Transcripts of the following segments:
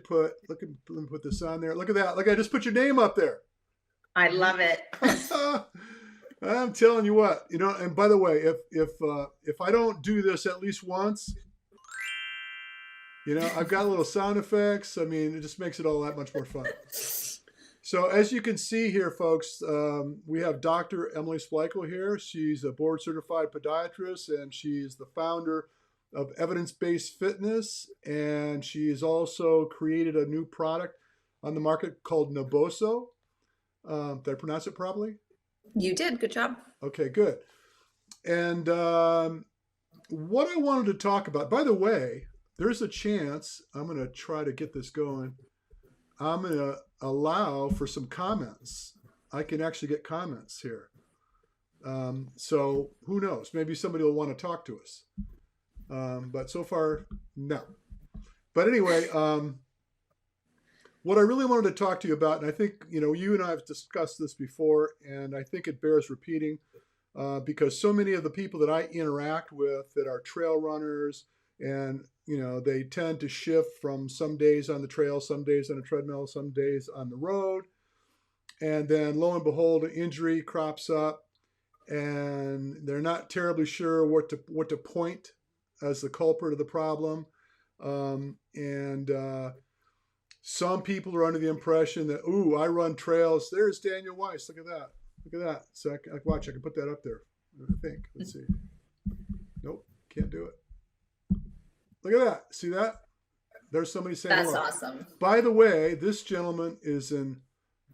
let me put this on there. Look at that. Look, I just put your name up there. I love it. I'm telling you what, and by the way, if I don't do this at least once, I've got little sound effects. I mean, it just makes it all that much more fun. So as you can see here, folks, we have Dr. Emily Splichal here. She's a board certified podiatrist, and she's the founder of Evidence-Based Fitness. And she's also created a new product on the market called Naboso. Did I pronounce it properly? You did. Good job. Okay, good. And what I wanted to talk about, by the way, there's a chance I'm going to try to get this going. I'm going to allow for some comments. I can actually get comments here. So who knows? Maybe somebody will want to talk to us. But so far, no. But anyway, what I really wanted to talk to you about, and I think, you and I have discussed this before, and I think it bears repeating because so many of the people that I interact with that are trail runners, and, they tend to shift from some days on the trail, some days on a treadmill, some days on the road. And then lo and behold, an injury crops up and they're not terribly sure what to point as the culprit of the problem. Some people are under the impression that, ooh, I run trails. There's Daniel Weiss. Look at that. Look at that. So watch, I can put that up there, I think. Let's see. Nope, can't do it. Look at that. See that? There's somebody saying that's hello. Awesome. By the way, this gentleman is in,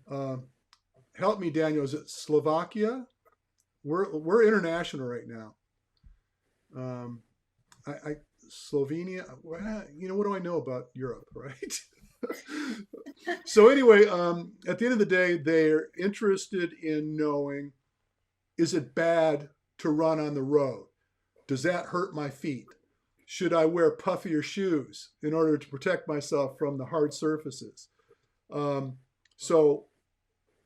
help me, Daniel, is it Slovakia? We're international right now. Slovenia, what do I know about Europe, right? So anyway, at the end of the day, they're interested in knowing, is it bad to run on the road? Does that hurt my feet? Should I wear puffier shoes in order to protect myself from the hard surfaces? So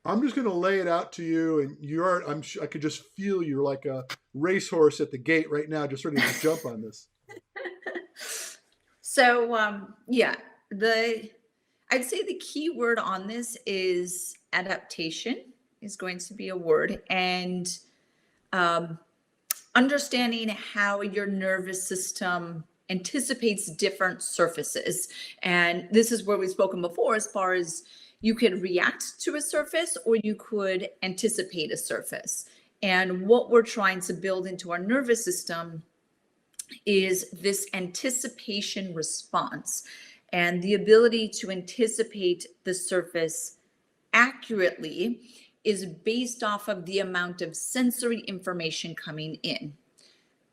I'm just going to lay it out to you, and I could just feel you're like a racehorse at the gate right now, just ready to jump on this. So, I'd say the key word on this is adaptation is going to be a word, and understanding how your nervous system anticipates different surfaces. And this is where we've spoken before, as far as you could react to a surface or you could anticipate a surface. And what we're trying to build into our nervous system is this anticipation response, and the ability to anticipate the surface accurately is based off of the amount of sensory information coming in.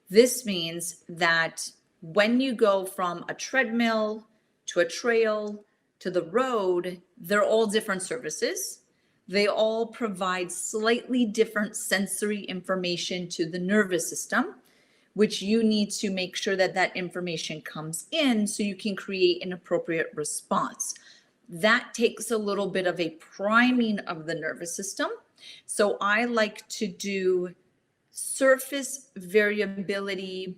This means that when you go from a treadmill to a trail to the road, they're all different surfaces. They all provide slightly different sensory information to the nervous system, which you need to make sure that information comes in so you can create an appropriate response. That takes a little bit of a priming of the nervous system. So I like to do surface variability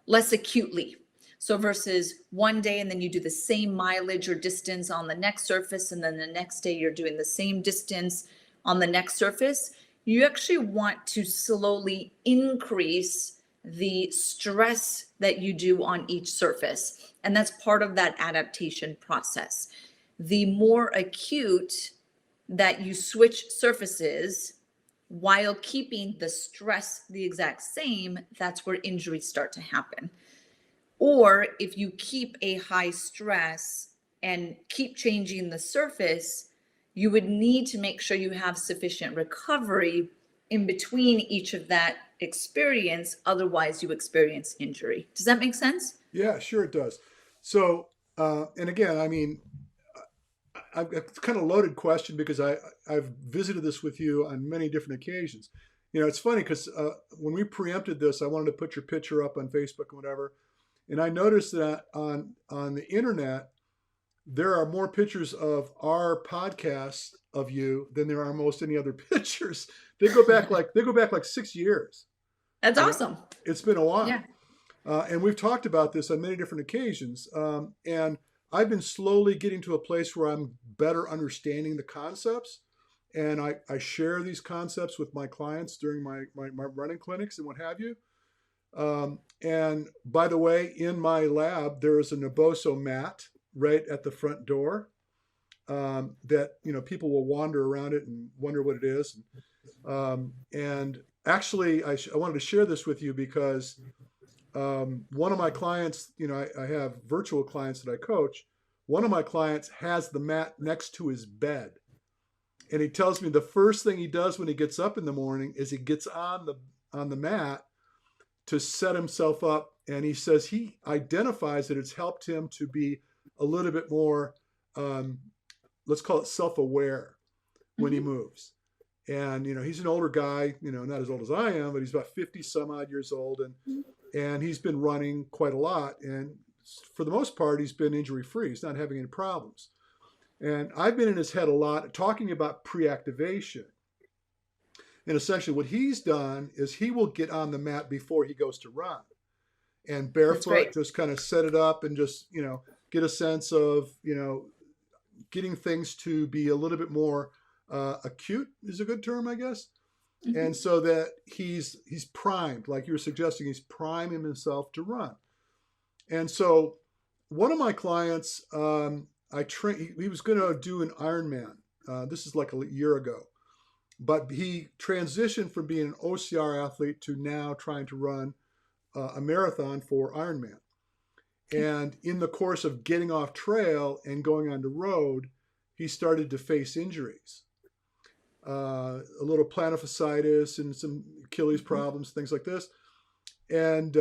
less acutely. So versus one day and then you do the same mileage or distance on the next surface, and then the next day you're doing the same distance on the next surface, you actually want to slowly increase the stress that you do on each surface. And that's part of that adaptation process. The more acute that you switch surfaces while keeping the stress the exact same, that's where injuries start to happen. Or if you keep a high stress and keep changing the surface, you would need to make sure you have sufficient recovery in between each of that experience. Otherwise, you experience injury. Does that make sense? Yeah, sure it does. So, and again, I mean, it's kind of a loaded question because I've visited this with you on many different occasions. It's funny because when we preempted this, I wanted to put your picture up on Facebook and whatever. And I noticed that on the internet, there are more pictures of our podcast of you than there are most any other pictures. They go back like 6 years. That's awesome. It's been a while. Yeah. And we've talked about this on many different occasions. And I've been slowly getting to a place where I'm better understanding the concepts. And I share these concepts with my clients during my running clinics and what have you. And by the way, in my lab, there is a Naboso mat right at the front door, that, people will wander around it and wonder what it is. And actually, I wanted to share this with you because one of my clients, I have virtual clients that I coach. One of my clients has the mat next to his bed. And he tells me the first thing he does when he gets up in the morning is he gets on the mat to set himself up. And he says he identifies that it's helped him to be a little bit more, let's call it self-aware when he moves. And, he's an older guy, not as old as I am, but he's about 50 some odd years old. And he's been running quite a lot. And for the most part, he's been injury free. He's not having any problems. And I've been in his head a lot talking about pre-activation. And essentially what he's done is he will get on the mat before he goes to run. And barefoot, just kind of set it up and just, get a sense of, getting things to be a little bit more acute is a good term, I guess. Mm-hmm. And so that he's primed, like you were suggesting, he's priming himself to run. And so one of my clients, he was going to do an Ironman. This is like a year ago, but he transitioned from being an OCR athlete to now trying to run a marathon for Ironman. And in the course of getting off trail and going on the road, he started to face injuries, a little plantar fasciitis and some Achilles problems, things like this. And,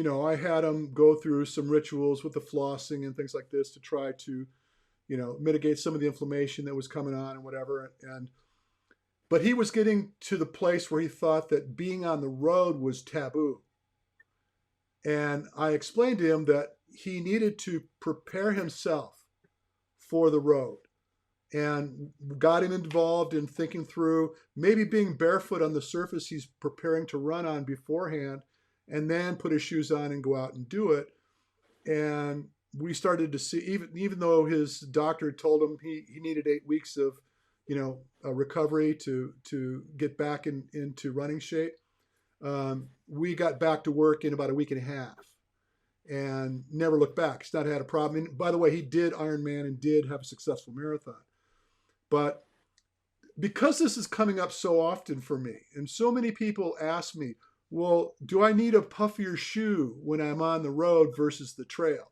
I had him go through some rituals with the flossing and things like this to try to, mitigate some of the inflammation that was coming on and whatever. But he was getting to the place where he thought that being on the road was taboo. And I explained to him that he needed to prepare himself for the road, and got him involved in thinking through maybe being barefoot on the surface he's preparing to run on beforehand, and then put his shoes on and go out and do it. And we started to see, even though his doctor told him he needed 8 weeks of, a recovery to get back into running shape, we got back to work in about a week and a half and never looked back. He's not had a problem. And by the way, he did Ironman and did have a successful marathon. But because this is coming up so often for me, and so many people ask me, well, do I need a puffier shoe when I'm on the road versus the trail?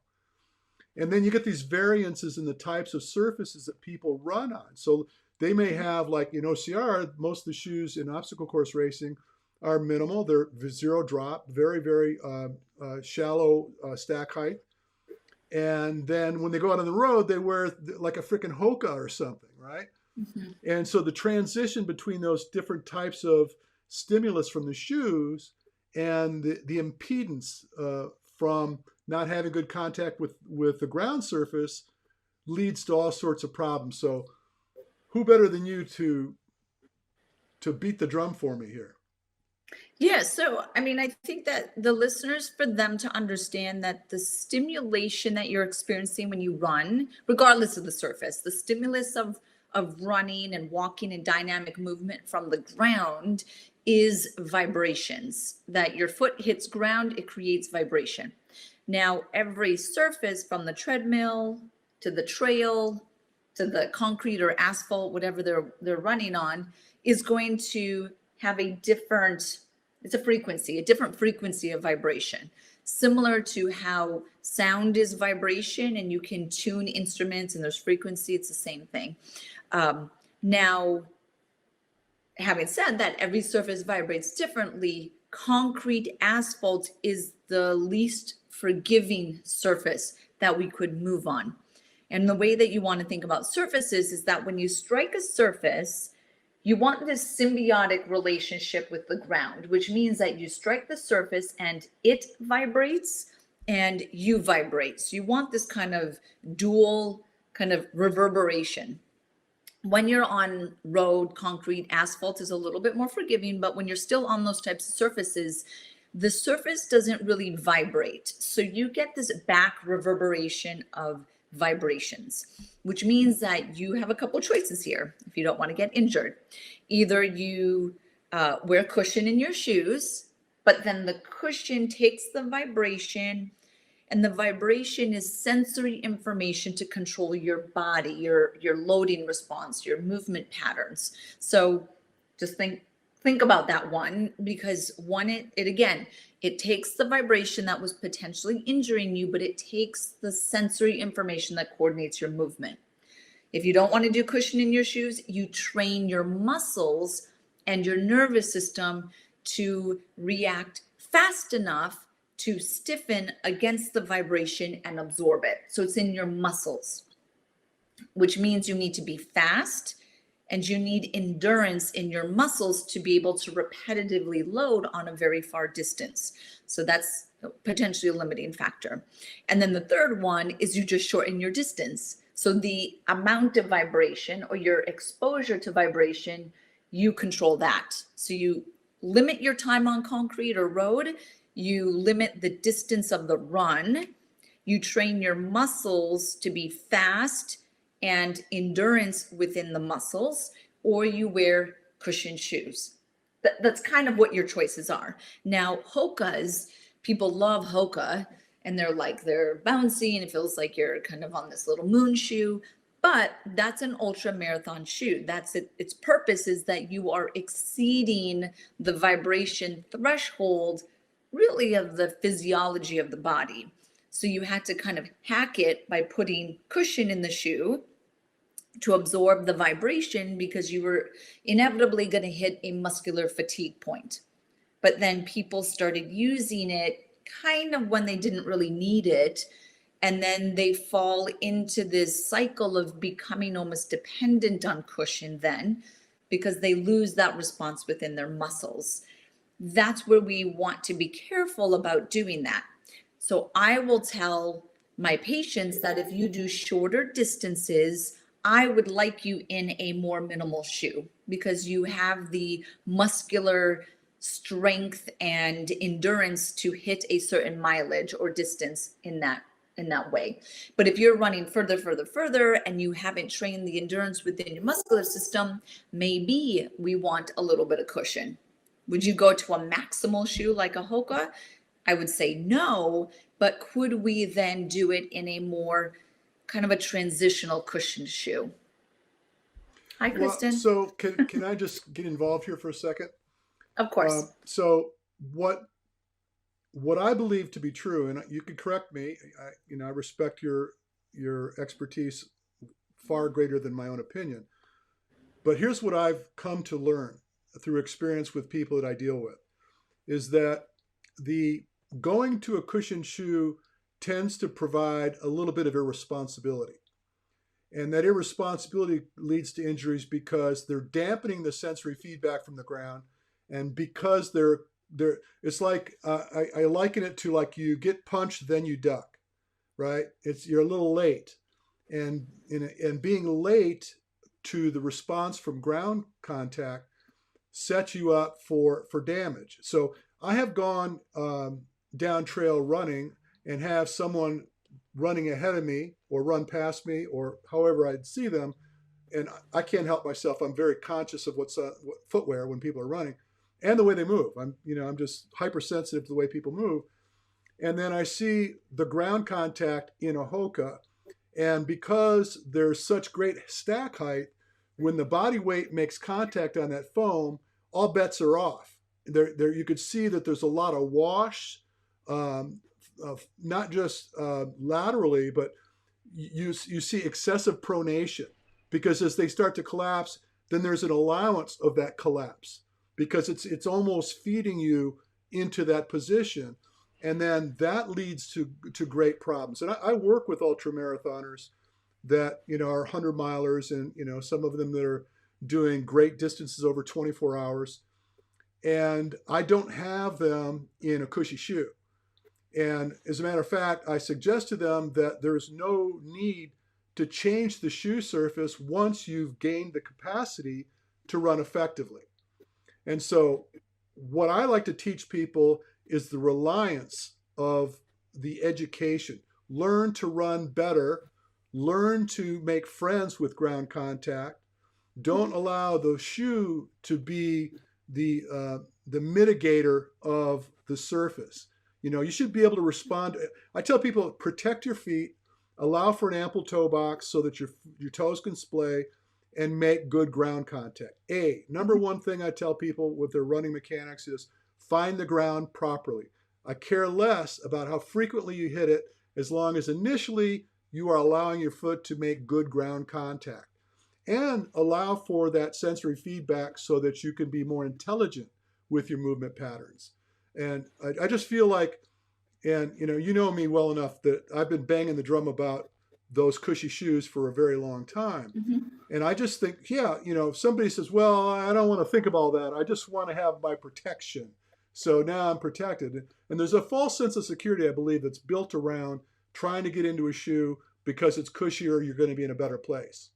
And then you get these variances in the types of surfaces that people run on. So they may have, like in OCR, most of the shoes in obstacle course racing are minimal. They're zero drop, very, very shallow stack height. And then when they go out on the road, they wear like a freaking Hoka or something, right? Mm-hmm. And so the transition between those different types of stimulus from the shoes and the impedance from not having good contact with the ground surface leads to all sorts of problems. So who better than you to beat the drum for me here? Yeah, so I think that the listeners, for them to understand that the stimulation that you're experiencing when you run, regardless of the surface, the stimulus of running and walking and dynamic movement from the ground is vibrations. That your foot hits ground, it creates vibration. Now, every surface, from the treadmill to the trail to the concrete or asphalt, whatever they're running on, is going to have a different frequency of vibration, similar to how sound is vibration and you can tune instruments and there's frequency. It's the same thing. Now, having said that, every surface vibrates differently. Concrete, asphalt is the least forgiving surface that we could move on. And the way that you want to think about surfaces is that when you strike a surface, you want this symbiotic relationship with the ground, which means that you strike the surface and it vibrates and you vibrate. So you want this kind of dual kind of reverberation. When you're on road, concrete, asphalt is a little bit more forgiving, but when you're still on those types of surfaces, the surface doesn't really vibrate. So you get this back reverberation of vibrations, which means that you have a couple choices here if you don't want to get injured. Either you wear cushion in your shoes, but then the cushion takes the vibration, and the vibration is sensory information to control your body, your loading response, your movement patterns. So just think about that one, because one, it again, it takes the vibration that was potentially injuring you, but it takes the sensory information that coordinates your movement. If you don't want to do cushion in your shoes, you train your muscles and your nervous system to react fast enough to stiffen against the vibration and absorb it. So it's in your muscles, which means you need to be fast and you need endurance in your muscles to be able to repetitively load on a very far distance. So that's potentially a limiting factor. And then the third one is you just shorten your distance. So the amount of vibration or your exposure to vibration, you control that. So you limit your time on concrete or road, you limit the distance of the run, you train your muscles to be fast and endurance within the muscles, or you wear cushioned shoes. That's kind of what your choices are. Now, Hokas, people love Hoka, and they're bouncy, and it feels like you're kind of on this little moon shoe, but that's an ultra marathon shoe. That's it. Its purpose is that you are exceeding the vibration threshold, really, of the physiology of the body. So you had to kind of hack it by putting cushion in the shoe to absorb the vibration, because you were inevitably going to hit a muscular fatigue point. But then people started using it kind of when they didn't really need it. And then they fall into this cycle of becoming almost dependent on cushion then, because they lose that response within their muscles. That's where we want to be careful about doing that. So I will tell my patients that if you do shorter distances, I would like you in a more minimal shoe, because you have the muscular strength and endurance to hit a certain mileage or distance in that way. But if you're running further, and you haven't trained the endurance within your muscular system, maybe we want a little bit of cushion. Would you go to a maximal shoe like a Hoka? I would say no, but could we then do it in a more kind of a transitional cushioned shoe? Hi, Kristen. Well, so can I just get involved here for a second? Of course. So what I believe to be true, and you can correct me, I respect your expertise far greater than my own opinion. But here's what I've come to learn through experience with people that I deal with, is that the going to a cushioned shoe tends to provide a little bit of irresponsibility. And that irresponsibility leads to injuries because they're dampening the sensory feedback from the ground. And because they're it's like, I liken it to like you get punched, then you duck, right? You're a little late. And being late to the response from ground contact sets you up for damage. So I have gone down trail running and have someone running ahead of me or run past me or however I'd see them. And I can't help myself. I'm very conscious of what footwear when people are running and the way they move. I'm just hypersensitive to the way people move. And then I see the ground contact in a Hoka. And because there's such great stack height, when the body weight makes contact on that foam, all bets are off. There you could see that there's a lot of wash, not just laterally, but you see excessive pronation, because as they start to collapse, then there's an allowance of that collapse, because it's almost feeding you into that position. And then that leads to great problems. And I work with ultramarathoners that, are 100 milers and, some of them that are doing great distances over 24 hours. And I don't have them in a cushy shoe. And as a matter of fact, I suggest to them that there's no need to change the shoe surface once you've gained the capacity to run effectively. And so what I like to teach people is the reliance of the education. Learn to run better, learn to make friends with ground contact. Don't allow the shoe to be the mitigator of the surface. You should be able to respond. I tell people, protect your feet, allow for an ample toe box so that your toes can splay, and make good ground contact. Number one thing I tell people with their running mechanics is find the ground properly. I care less about how frequently you hit it as long as initially you are allowing your foot to make good ground contact. And allow for that sensory feedback so that you can be more intelligent with your movement patterns. And I just feel like, and you know me well enough that I've been banging the drum about those cushy shoes for a very long time. Mm-hmm. And I just think, if somebody says, well, I don't want to think of all that. I just want to have my protection. So now I'm protected. And there's a false sense of security, I believe, that's built around trying to get into a shoe because it's cushier, you're going to be in a better place.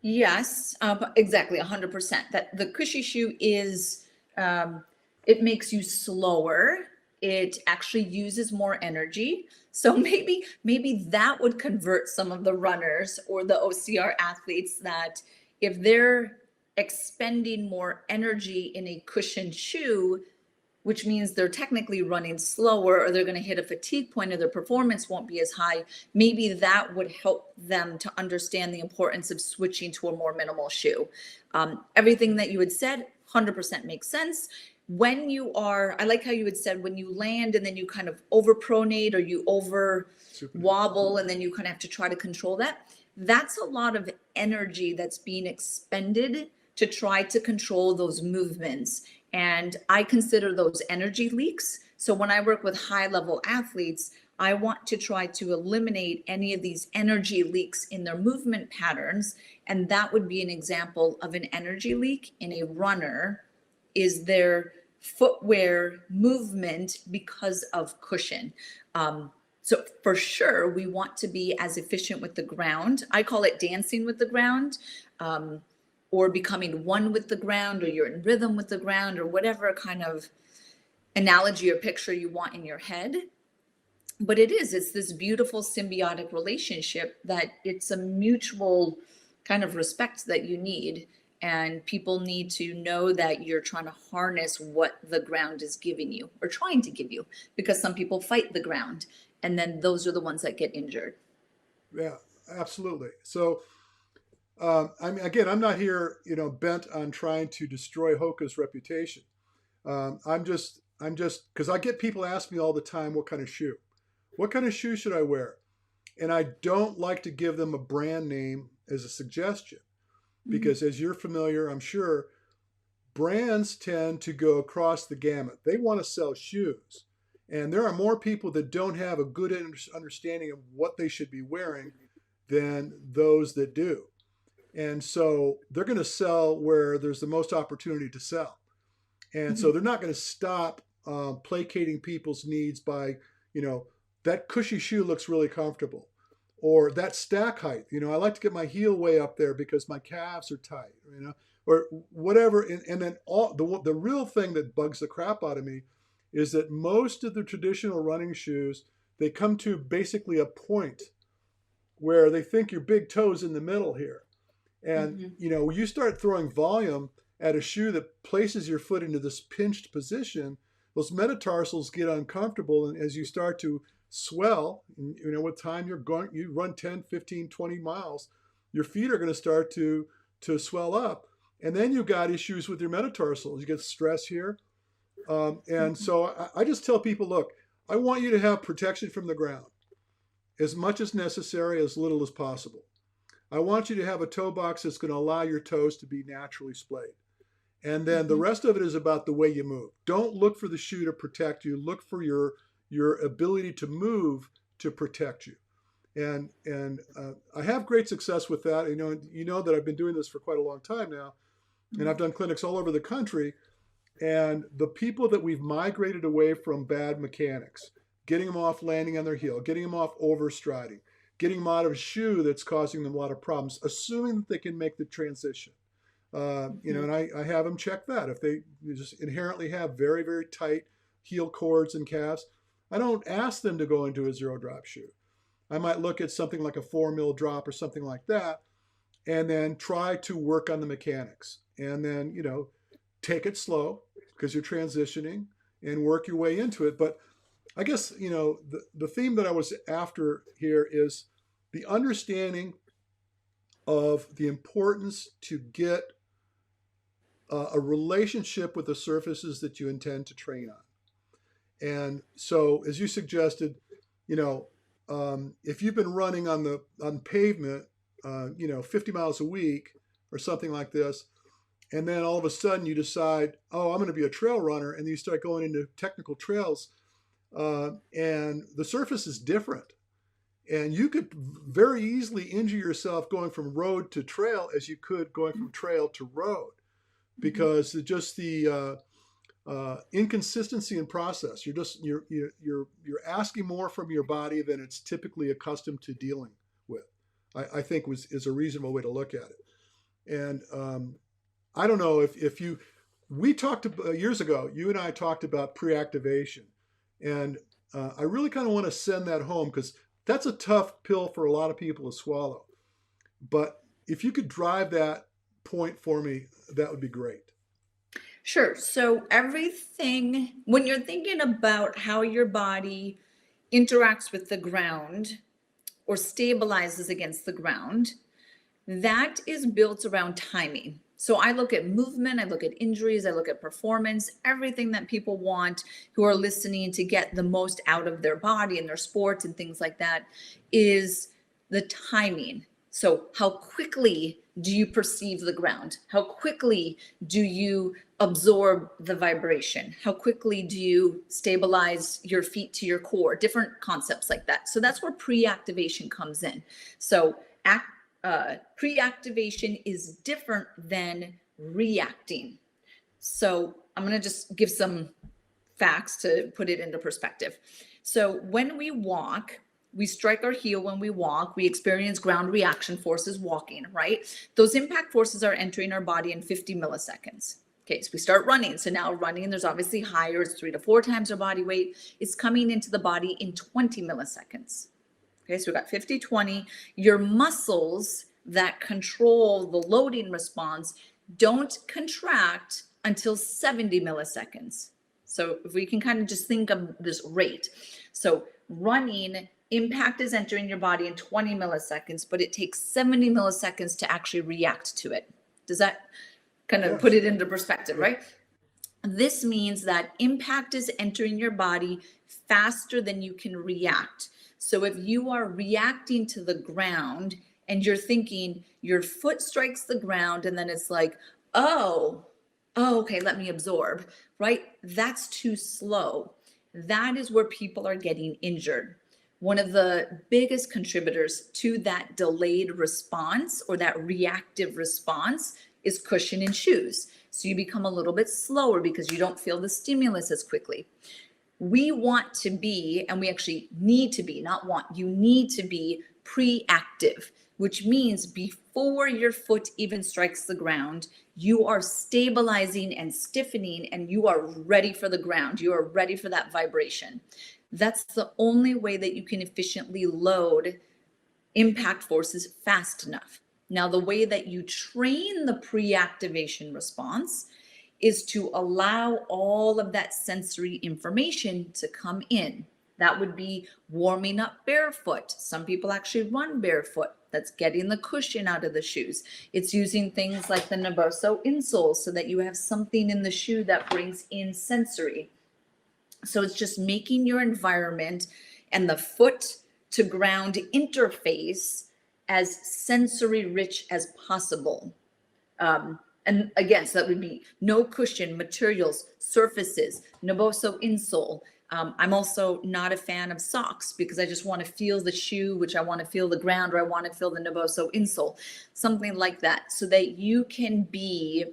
Yes, exactly, 100%. That the cushy shoe is, it makes you slower. It actually uses more energy. So maybe that would convert some of the runners or the OCR athletes, that if they're expending more energy in a cushioned shoe, which means they're technically running slower, or they're going to hit a fatigue point, or their performance won't be as high. Maybe that would help them to understand the importance of switching to a more minimal shoe. Everything that you had said, 100% makes sense. When you are, I like how you had said, when you land and then you kind of over pronate or you over wobble and then you kind of have to try to control that. That's a lot of energy that's being expended to try to control those movements. And I consider those energy leaks. So when I work with high level athletes, I want to try to eliminate any of these energy leaks in their movement patterns. And that would be an example of an energy leak in a runner, is their footwear movement because of cushion. So for sure, we want to be as efficient with the ground. I call it dancing with the ground. Or becoming one with the ground, or you're in rhythm with the ground, or whatever kind of analogy or picture you want in your head. But it's this beautiful symbiotic relationship that it's a mutual kind of respect that you need. And people need to know that you're trying to harness what the ground is giving you or trying to give you, because some people fight the ground, and then those are the ones that get injured. Yeah, absolutely. So, again, I'm not here, bent on trying to destroy Hoka's reputation. I'm just, because I get people ask me all the time, what kind of shoe should I wear? And I don't like to give them a brand name as a suggestion, because as you're familiar, I'm sure, brands tend to go across the gamut. They want to sell shoes. And there are more people that don't have a good understanding of what they should be wearing than those that do. And so they're going to sell where there's the most opportunity to sell. And so they're not going to stop placating people's needs by, that cushy shoe looks really comfortable, or that stack height. I like to get my heel way up there because my calves are tight, or whatever. And then the real thing that bugs the crap out of me is that most of the traditional running shoes, they come to basically a point where they think your big toe's in the middle here. And, when you start throwing volume at a shoe that places your foot into this pinched position, those metatarsals get uncomfortable. And as you start to swell, with time you run 10, 15, 20 miles, your feet are going to start to swell up. And then you've got issues with your metatarsals. You get stress here. And so I just tell people, look, I want you to have protection from the ground as much as necessary, as little as possible. I want you to have a toe box that's going to allow your toes to be naturally splayed. And then the rest of it is about the way you move. Don't look for the shoe to protect you. Look for your ability to move to protect you. And I have great success with that. You know that I've been doing this for quite a long time now, and I've done clinics all over the country. And the people that we've migrated away from bad mechanics, getting them off landing on their heel, getting them off overstriding, getting them out of a shoe that's causing them a lot of problems, assuming that they can make the transition. And I have them check that. If they just inherently have very, very tight heel cords and calves, I don't ask them to go into a zero drop shoe. I might look at something like a 4 mil drop or something like that, and then try to work on the mechanics. And then, take it slow because you're transitioning and work your way into it. But I guess, the theme that I was after here is the understanding of the importance to get a relationship with the surfaces that you intend to train on. And so, as you suggested, if you've been running on pavement, 50 miles a week or something like this, and then all of a sudden you decide, oh, I'm going to be a trail runner, and you start going into technical trails, and the surface is different. And you could very easily injure yourself going from road to trail as you could going from trail to road, because just the inconsistency in process. You're asking more from your body than it's typically accustomed to dealing with. I think is a reasonable way to look at it. And I don't know if we talked years ago. You and I talked about pre-activation, and I really kind of want to send that home because that's a tough pill for a lot of people to swallow. But if you could drive that point for me, that would be great. Sure. So everything, when you're thinking about how your body interacts with the ground or stabilizes against the ground, that is built around timing. So I look at movement, I look at injuries, I look at performance, everything that people want who are listening to get the most out of their body and their sports and things like that is the timing. So how quickly do you perceive the ground? How quickly do you absorb the vibration? How quickly do you stabilize your feet to your core? Different concepts like that. So that's where pre-activation comes in. So pre-activation is different than reacting. So I'm going to just give some facts to put it into perspective. So when we walk, we strike our heel when we walk, we experience ground reaction forces walking, right? Those impact forces are entering our body in 50 milliseconds. Okay, so we start running. So now running, there's obviously higher, it's 3 to 4 times our body weight. It's coming into the body in 20 milliseconds. Okay, so we got 50, 20. Your muscles that control the loading response don't contract until 70 milliseconds. So if we can kind of just think of this rate. So running, impact is entering your body in 20 milliseconds, but it takes 70 milliseconds to actually react to it. Does that kind of put it into perspective, right? This means that impact is entering your body faster than you can react. So if you are reacting to the ground and you're thinking your foot strikes the ground and then it's like, oh, okay, let me absorb, right? That's too slow. That is where people are getting injured. One of the biggest contributors to that delayed response or that reactive response is cushion in shoes. So you become a little bit slower because you don't feel the stimulus as quickly. We want to be, and we actually need to be, not want, you need to be pre-active, which means before your foot even strikes the ground, you are stabilizing and stiffening and you are ready for the ground. You are ready for that vibration. That's the only way that you can efficiently load impact forces fast enough. Now, the way that you train the pre-activation response is to allow all of that sensory information to come in. That would be warming up barefoot. Some people actually run barefoot. That's getting the cushion out of the shoes. It's using things like the Nervoso insole so that you have something in the shoe that brings in sensory. So it's just making your environment and the foot to ground interface as sensory rich as possible. And again, so that would be no cushion, materials, surfaces, Nervoso insole. I'm also not a fan of socks because I just want to feel the shoe, which I want to feel the ground, or I want to feel the Nervoso insole, something like that, so that you can be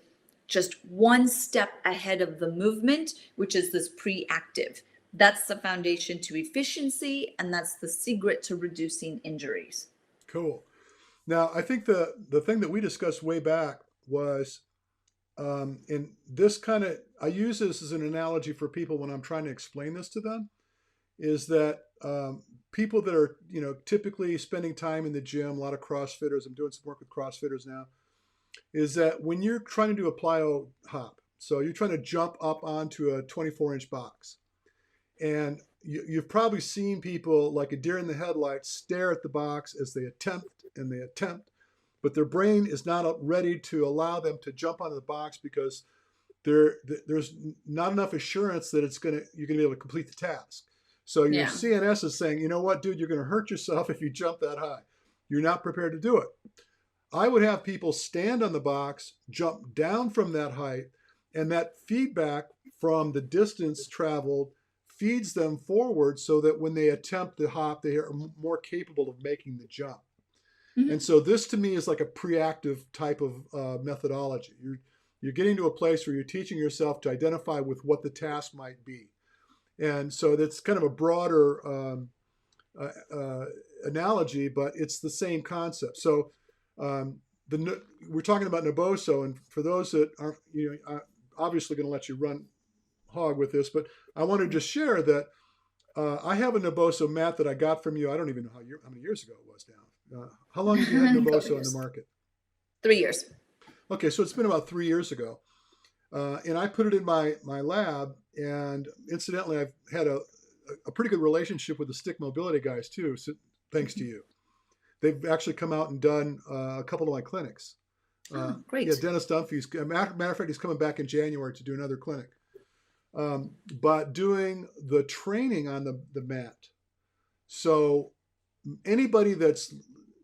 just one step ahead of the movement, which is this pre-active. That's the foundation to efficiency, and that's the secret to reducing injuries. Cool. Now, I think the thing that we discussed way back was And this kind of, I use this as an analogy for people when I'm trying to explain this to them, is that people that are, typically spending time in the gym, a lot of CrossFitters, I'm doing some work with CrossFitters now, is that when you're trying to do a plyo hop, so you're trying to jump up onto a 24-inch box, and you've probably seen people like a deer in the headlights stare at the box as they attempt and they attempt, but their brain is not ready to allow them to jump onto the box because there's not enough assurance that you're gonna be able to complete the task. So your Yeah. CNS is saying, you know what, dude, you're gonna hurt yourself if you jump that high. You're not prepared to do it. I would have people stand on the box, jump down from that height, and that feedback from the distance traveled feeds them forward so that when they attempt the hop, they are more capable of making the jump. And Mhm. so this to me is like a pre-active type of methodology. You're getting to a place where you're teaching yourself to identify with what the task might be. And so that's kind of a broader uh, uh, analogy, but it's the same concept. So we're talking about Naboso, and for those that aren't, I'm obviously going to let you run hog with this, but I want to just share that I have a Naboso mat that I got from you. I don't even know how many years ago it was now. How long have you had A couple Naboso in the years. market? 3 years. Okay, so it's been about 3 years ago. And I put it in my lab, and incidentally, I've had a pretty good relationship with the stick mobility guys too, so, thanks to you. They've actually come out and done a couple of my clinics. Oh, Yeah, great. Dennis Dunphy's, matter of fact, he's coming back in January to do another clinic. But doing the training on the mat. So anybody that's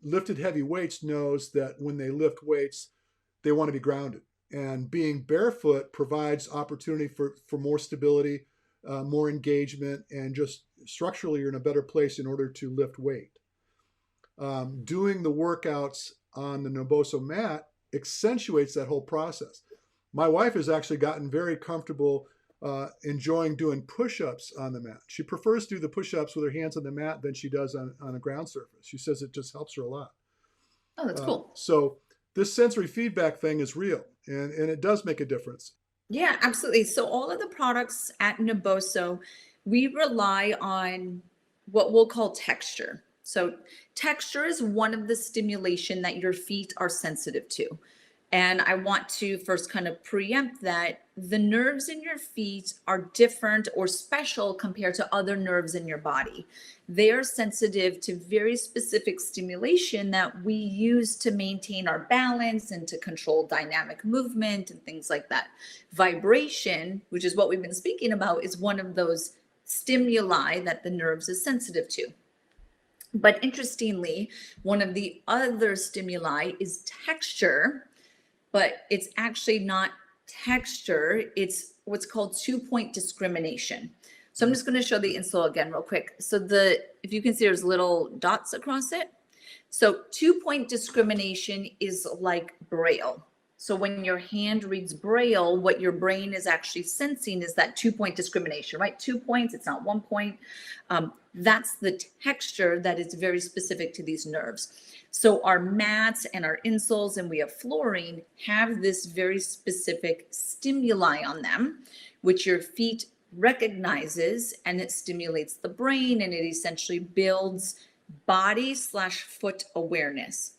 lifted heavy weights knows that when they lift weights, they want to be grounded. And being barefoot provides opportunity for more stability, more engagement, and just structurally you're in a better place in order to lift weight. Doing the workouts on the Naboso mat accentuates that whole process. My wife has actually gotten very comfortable enjoying doing push-ups on the mat. She prefers to do the push-ups with her hands on the mat than she does on a ground surface. She says it just helps her a lot. Oh, that's cool. So this sensory feedback thing is real, and it does make a difference. Yeah, absolutely. So all of the products at Naboso, we rely on what we'll call texture. So texture is one of the stimulation that your feet are sensitive to. And I want to first kind of preempt that the nerves in your feet are different or special compared to other nerves in your body. They are sensitive to very specific stimulation that we use to maintain our balance and to control dynamic movement and things like that. Vibration, which is what we've been speaking about, is one of those stimuli that the nerves is sensitive to. But interestingly, one of the other stimuli is texture, but it's actually not texture. It's what's called 2-point discrimination. So I'm just going to show the insole again real quick. So if you can see, there's little dots across it. So 2-point discrimination is like Braille. So when your hand reads Braille, what your brain is actually sensing is that 2-point discrimination, right? 2 points, it's not 1 point. That's the texture that is very specific to these nerves. So our mats and our insoles, and we have flooring, have this very specific stimuli on them, which your feet recognizes, and it stimulates the brain, and it essentially builds body/foot awareness.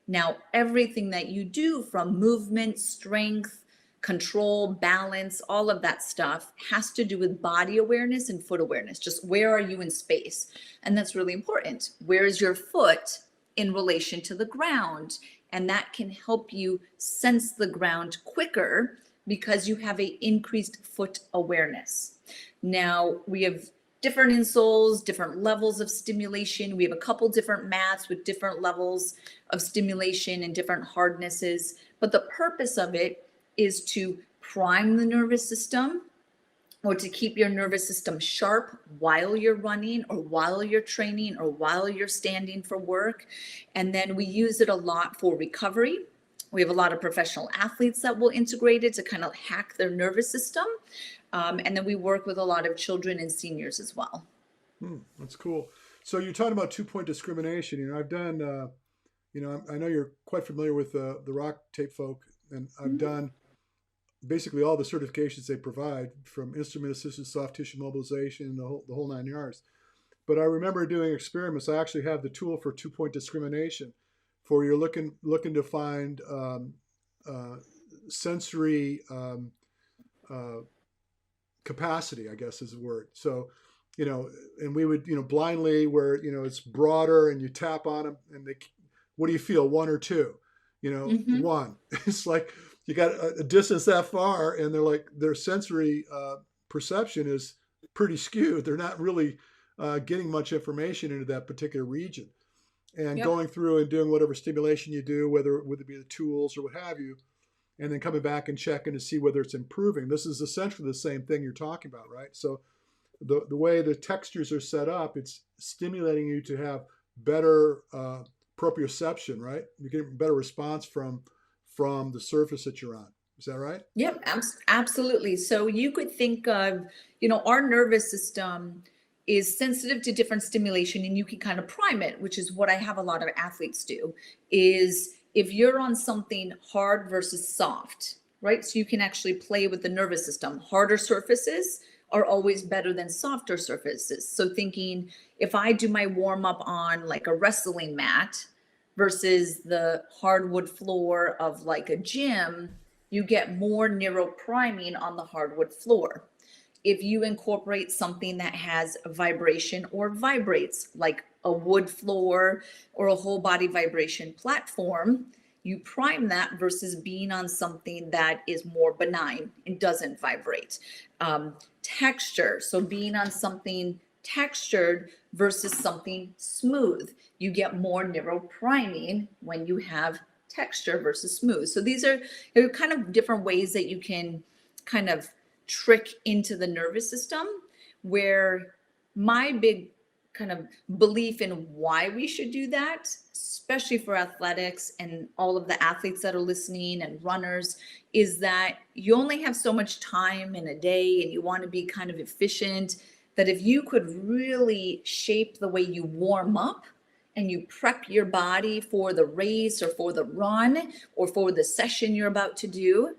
Now, everything that you do from movement, strength, control, balance, all of that stuff has to do with body awareness and foot awareness. Just where are you in space? And that's really important. Where is your foot in relation to the ground? And that can help you sense the ground quicker because you have an increased foot awareness. Now, we have different insoles, different levels of stimulation. We have a couple different mats with different levels of stimulation and different hardnesses. But the purpose of it is to prime the nervous system, or to keep your nervous system sharp while you're running or while you're training or while you're standing for work. And then we use it a lot for recovery. We have a lot of professional athletes that will integrate it to kind of hack their nervous system. And then we work with a lot of children and seniors as well. That's cool. So you're talking about 2-point discrimination. I've done, I know you're quite familiar with the rock tape folk, and I've done basically all the certifications they provide, from instrument-assisted soft tissue mobilization, the whole 9 yards. But I remember doing experiments. I actually have the tool for 2-point discrimination, for you're looking to find sensory capacity, I guess is the word. So, and we would, blindly, where, it's broader, and you tap on them, and what do you feel, 1 or 2? Mm-hmm. 1. It's like you got a distance that far, and they're like, their sensory perception is pretty skewed. They're not really getting much information into that particular region. And Yep. going through and doing whatever stimulation you do, whether it be the tools or what have you, and then coming back and checking to see whether it's improving. This is essentially the same thing you're talking about, right? So the way the textures are set up, it's stimulating you to have better proprioception, right? You get better response from the surface that you're on. Is that right? Yep, absolutely. So you could think of, our nervous system is sensitive to different stimulation, and you can kind of prime it, which is what I have a lot of athletes do, is if you're on something hard versus soft, right? So you can actually play with the nervous system. Harder surfaces are always better than softer surfaces. So thinking, if I do my warm up on like a wrestling mat versus the hardwood floor of like a gym, you get more neuropriming on the hardwood floor. If you incorporate something that has vibration or vibrates, like a wood floor or a whole body vibration platform, you prime that versus being on something that is more benign and doesn't vibrate. Texture, so being on something textured versus something smooth, you get more neuropriming when you have texture versus smooth. So these are kind of different ways that you can kind of trick into the nervous system, where my big kind of belief in why we should do that, especially for athletics and all of the athletes that are listening and runners, is that you only have so much time in a day, and you want to be kind of efficient, that if you could really shape the way you warm up and you prep your body for the race or for the run or for the session you're about to do,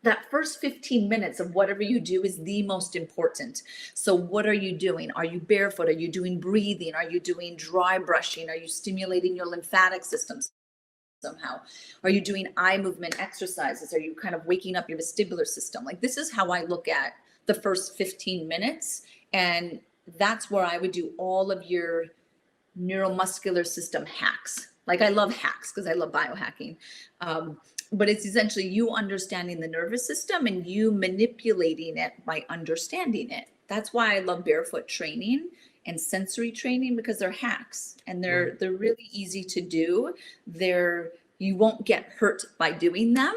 that first 15 minutes of whatever you do is the most important. So what are you doing? Are you barefoot? Are you doing breathing? Are you doing dry brushing? Are you stimulating your lymphatic systems somehow? Are you doing eye movement exercises? Are you kind of waking up your vestibular system? Like, this is how I look at the first 15 minutes. And that's where I would do all of your neuromuscular system hacks. Like, I love hacks because I love biohacking. But it's essentially you understanding the nervous system and you manipulating it by understanding it. That's why I love barefoot training and sensory training, because they're hacks, and they're really easy to do. You won't get hurt by doing them,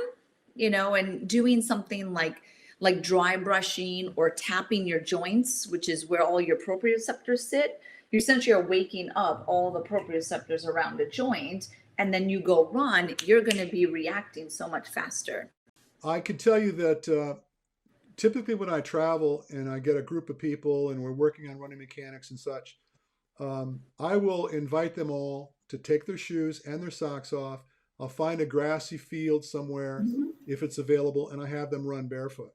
and doing something like dry brushing or tapping your joints, which is where all your proprioceptors sit. You essentially are waking up all the proprioceptors around a joint, and then you go run, you're going to be reacting so much faster. I can tell you that typically when I travel and I get a group of people and we're working on running mechanics and such, I will invite them all to take their shoes and their socks off. I'll find a grassy field somewhere, Mm-hmm. if it's available, and I have them run barefoot.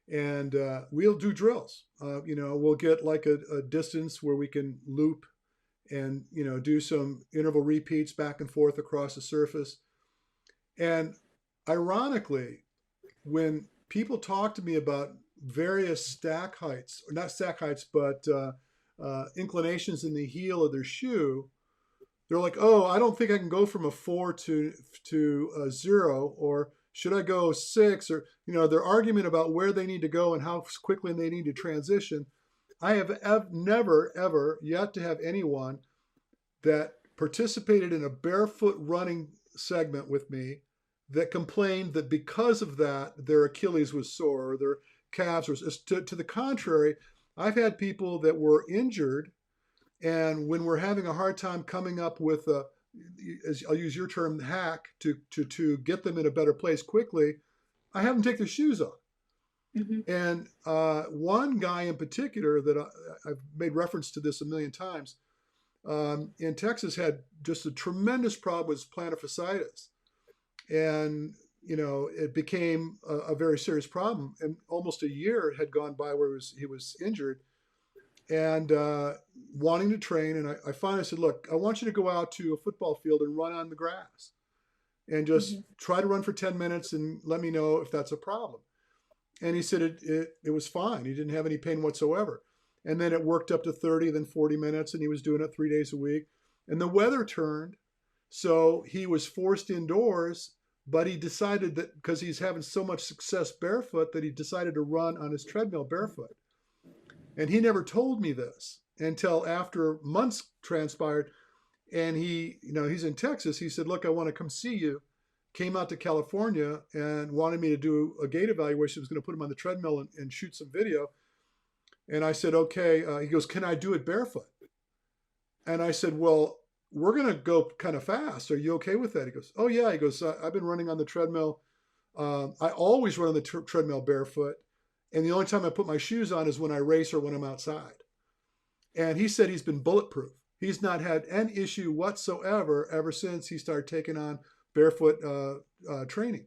And we'll do drills. We'll get like a distance where we can loop and do some interval repeats back and forth across the surface. And ironically, when people talk to me about various stack heights, or not stack heights, but inclinations in the heel of their shoe, they're like, "Oh, I don't think I can go from a 4 to a 0, or should I go 6?" Or their argument about where they need to go and how quickly they need to transition. I have never, ever yet to have anyone that participated in a barefoot running segment with me that complained that because of that, their Achilles was sore or their calves were. To the contrary, I've had people that were injured, and when we're having a hard time coming up with as I'll use your term, hack to get them in a better place quickly, I have them take their shoes off. Mm-hmm. And one guy in particular that I've made reference to this a million times, in Texas, had just a tremendous problem with plantar fasciitis. And it became a very serious problem. And almost a year had gone by where he was injured and wanting to train. And I finally said, look, I want you to go out to a football field and run on the grass and just Mhm. try to run for 10 minutes and let me know if that's a problem. And he said it was fine. He didn't have any pain whatsoever. And then it worked up to 30, then 40 minutes, and he was doing it 3 days a week. And the weather turned, so he was forced indoors, but he decided that because he's having so much success barefoot that he decided to run on his treadmill barefoot. And he never told me this until after months transpired. And he's in Texas. He said, look, I want to come see you. Came out to California and wanted me to do a gait evaluation. I was going to put him on the treadmill and shoot some video. And I said, okay. He goes, can I do it barefoot? And I said, well, we're going to go kind of fast. Are you okay with that? He goes, oh, yeah. He goes, I've been running on the treadmill. I always run on the treadmill barefoot. And the only time I put my shoes on is when I race or when I'm outside. And he said he's been bulletproof. He's not had an issue whatsoever ever since he started taking on barefoot training.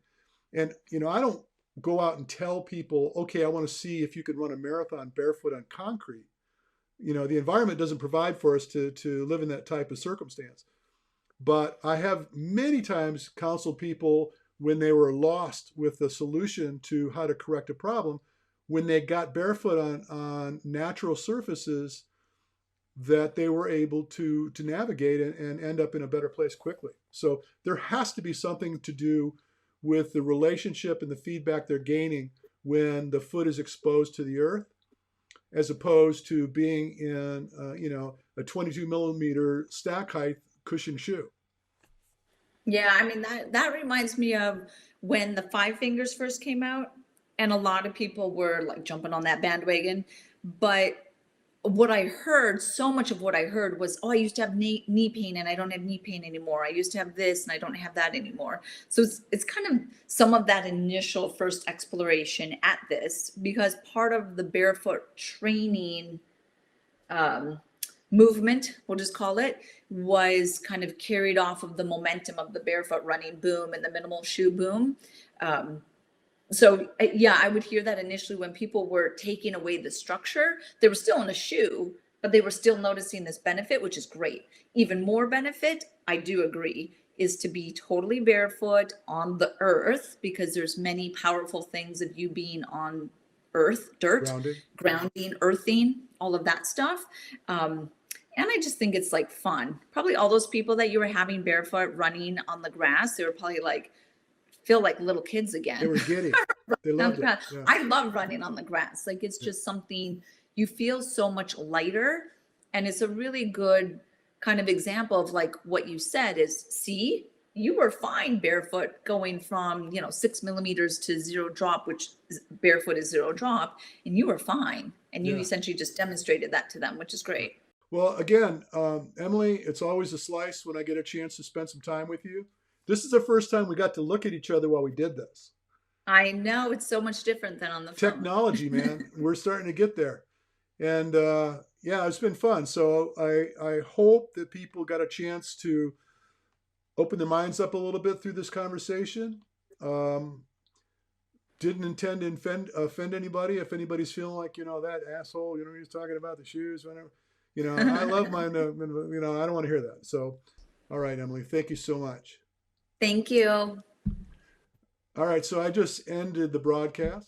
And, I don't go out and tell people, okay, I want to see if you can run a marathon barefoot on concrete. The environment doesn't provide for us to live in that type of circumstance. But I have many times counseled people when they were lost with the solution to how to correct a problem, when they got barefoot on natural surfaces, that they were able to navigate and end up in a better place quickly. So there has to be something to do with the relationship and the feedback they're gaining when the foot is exposed to the earth, as opposed to being in a 22 millimeter stack height cushion shoe. Yeah, I mean that reminds me of when the five fingers first came out, and a lot of people were like jumping on that bandwagon. But what I heard, so much of what I heard was, oh, I used to have knee pain and I don't have knee pain anymore. I used to have this and I don't have that anymore. So it's kind of some of that initial first exploration at this, because part of the barefoot training movement, we'll just call it, was kind of carried off of the momentum of the barefoot running boom and the minimal shoe boom. So yeah, I would hear that initially when people were taking away the structure. They were still in a shoe, but they were still noticing this benefit, which is great. Even more benefit, I do agree, is to be totally barefoot on the earth, because there's many powerful things of you being on earth, dirt, grounding, earthing, all of that stuff. And I just think it's like fun. Probably all those people that you were having barefoot running on the grass, they were probably like, feel like little kids again. They were giddy. They loved it. Yeah. I love running on the grass. Like it's just something, you feel so much lighter. And it's a really good kind of example of like what you said is, see, you were fine barefoot going from 6 millimeters to zero drop, which barefoot is zero drop, and you were fine. And you essentially just demonstrated that to them, which is great. Well, again, Emily, it's always a slice when I get a chance to spend some time with you. This is the first time we got to look at each other while we did this. I know, it's so much different than on the phone. Technology, man. We're starting to get there. And yeah, it's been fun. So I hope that people got a chance to open their minds up a little bit through this conversation. Didn't intend to offend anybody. If anybody's feeling like, that asshole, he's talking about the shoes, whatever. I love mine. I don't want to hear that. So, all right, Emily, thank you so much. Thank you. All right, so I just ended the broadcast.